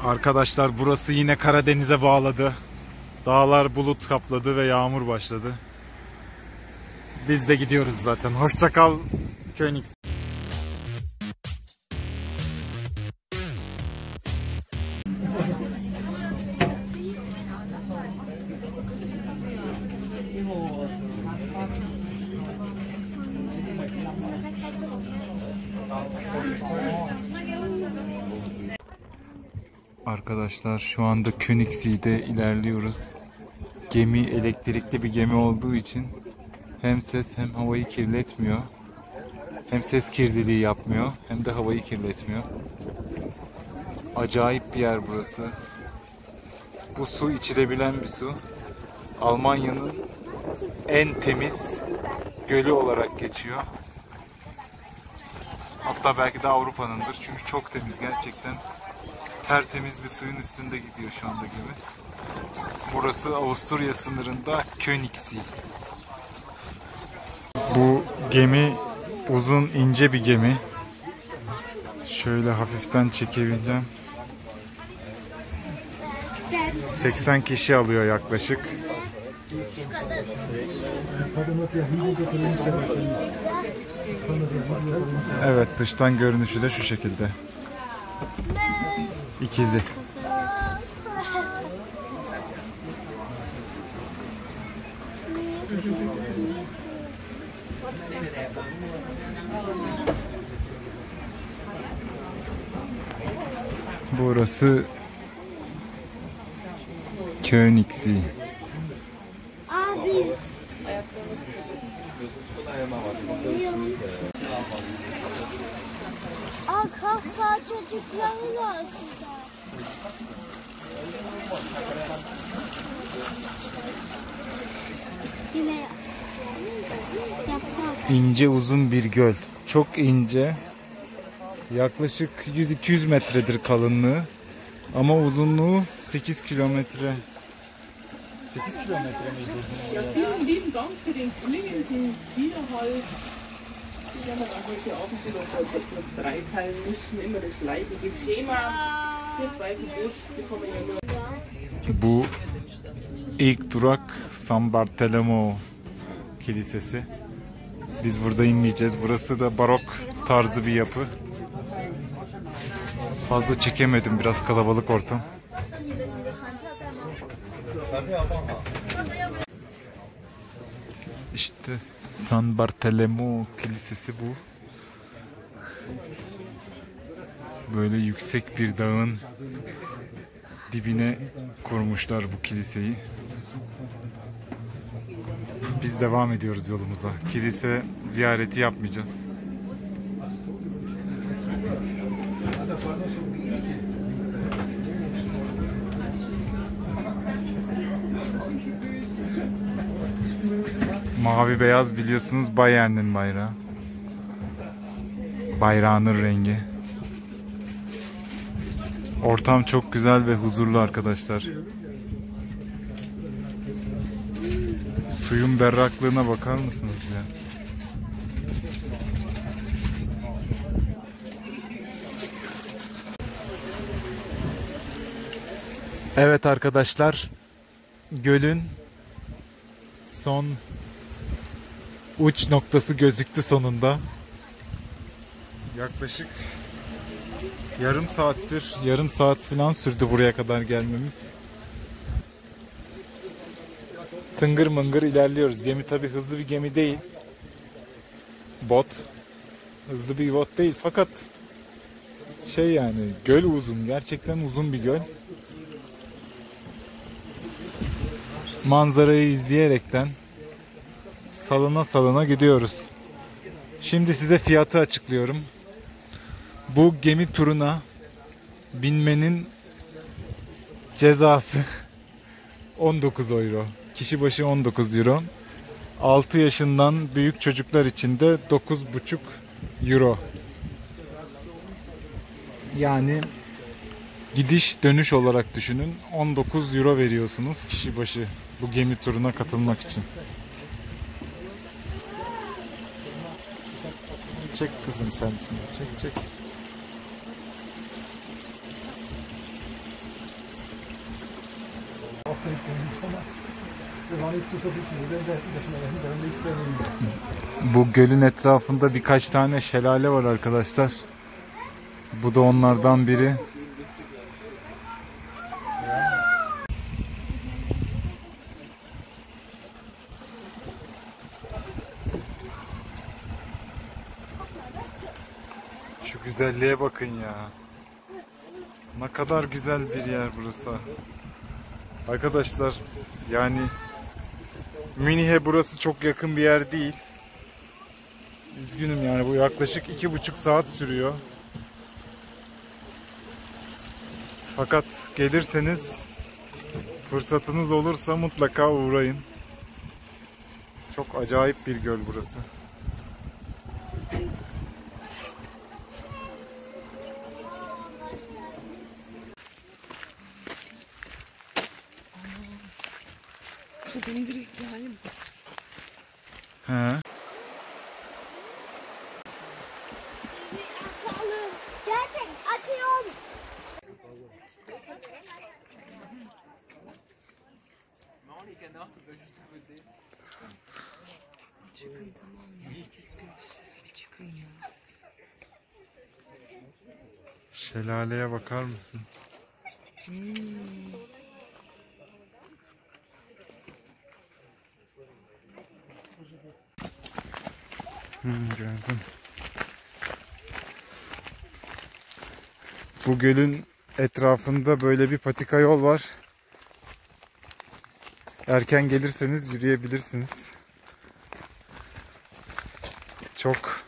Arkadaşlar burası yine Karadeniz'e bağladı. Dağlar bulut kapladı ve yağmur başladı. Biz de gidiyoruz zaten. Hoşça kal Königs. Arkadaşlar şu anda Königsee'de ilerliyoruz. Gemi elektrikli bir gemi olduğu için hem ses hem havayı kirletmiyor. Hem ses kirliliği yapmıyor hem de havayı kirletmiyor. Acayip bir yer burası. Bu su içilebilen bir su. Almanya'nın en temiz gölü olarak geçiyor. Hatta belki de Avrupa'nındır. Çünkü çok temiz gerçekten. Tertemiz bir suyun üstünde gidiyor şu anda gemi. Burası Avusturya sınırında Königssee. Bu gemi uzun, ince bir gemi. Şöyle hafiften çekebileceğim. 80 kişi alıyor yaklaşık. Evet, dıştan görünüşü de şu şekilde. İkizi. Burası Königssee. Kahkaha çocukları var aslında. Yine İnce uzun bir göl. Çok ince. Yaklaşık 100-200 metredir kalınlığı. Ama uzunluğu 8 kilometre. 8 kilometre miydi uzunluğu? Lieben Dank für den dringenden Widerhalt. Wir haben dann heute Abend noch dreiteilen müssen, immer das leidige Thema. Wir zwei Verbot bekommen ja nur. Bu ilk durak San Bartolomeo Kilisesi. Biz burada inmeyeceğiz. Burası da barok tarzı bir yapı. Fazla çekemedim, biraz kalabalık ortam. İşte San Bartolomeo Kilisesi bu. Böyle yüksek bir dağın dibine kurmuşlar bu kiliseyi. Biz devam ediyoruz yolumuza. Kilise ziyareti yapmayacağız. Mavi beyaz biliyorsunuz Bayern'in bayrağı. Bayrağının rengi. Ortam çok güzel ve huzurlu arkadaşlar. Suyun berraklığına bakar mısınız ya? Evet arkadaşlar, gölün son uç noktası gözüktü sonunda. Yaklaşık yarım saat falan sürdü buraya kadar gelmemiz. Tıngır mıngır ilerliyoruz. Gemi tabi hızlı bir gemi değil. Bot. Hızlı bir bot değil fakat yani göl uzun. Gerçekten uzun bir göl. Manzarayı izleyerekten salına salına gidiyoruz. Şimdi size fiyatı açıklıyorum. Bu gemi turuna binmenin cezası 19 euro. Kişi başı 19 euro. 6 yaşından büyük çocuklar için de 9,5 euro. Yani gidiş dönüş olarak düşünün. 19 euro veriyorsunuz kişi başı bu gemi turuna katılmak için. Çek kızım sen. Çek. Bu gölün etrafında birkaç tane şelale var arkadaşlar. Bu da onlardan biri. Şu güzelliğe bakın ya. Ne kadar güzel bir yer burası. Arkadaşlar yani Münih'e burası çok yakın bir yer değil. Üzgünüm yani, bu yaklaşık 2,5 saat sürüyor. Fakat gelirseniz, fırsatınız olursa mutlaka uğrayın. Çok acayip bir göl burası. Benim direkt halim. He. Atalım. Gerçek atıyorum. Çıkın tamam ya. Herkes gördü sizi, bir çıkın ya. Şelaleye bakar mısın? Gördüm. Bu gölün etrafında böyle bir patika yol var. Erken gelirseniz yürüyebilirsiniz. Çok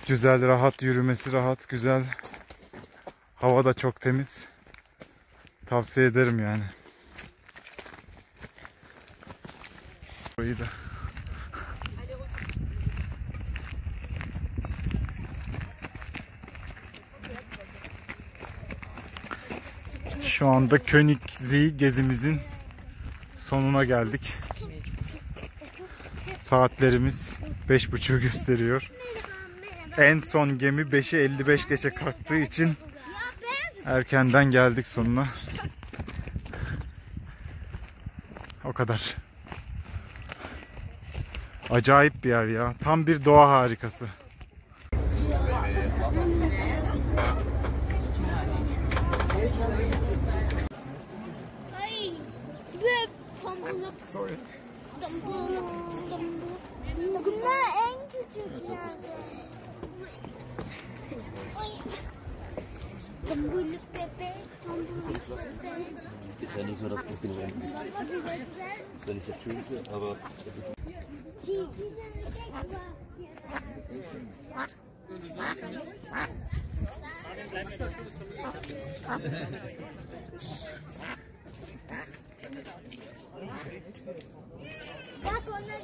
güzel, rahat, yürümesi rahat, güzel. Hava da çok temiz. Tavsiye ederim yani. Burayı da. Şu anda Königssee gezimizin sonuna geldik. Saatlerimiz 5.30'u gösteriyor. En son gemi 5'i 55 geçe kalktığı için erkenden geldik sonuna. O kadar. Acayip bir yer ya. Tam bir doğa harikası. Ay. Ve tombuluk. Sorry. Tombuluk. Bunlar en küçük yani. Tombuluk bebek. Tombuluk bebek. Ist ja nicht so, dass ich bin rum. Baba bir göster. Das wäre nicht das Schönste, aber das ist Bak onlar.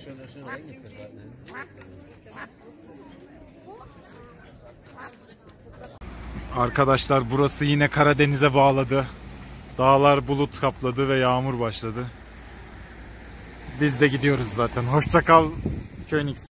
schön reingefiltert, ne? Arkadaşlar burası yine Karadeniz'e bağladı. Dağlar bulut kapladı ve yağmur başladı. Biz de gidiyoruz zaten. Hoşça kal Königssee.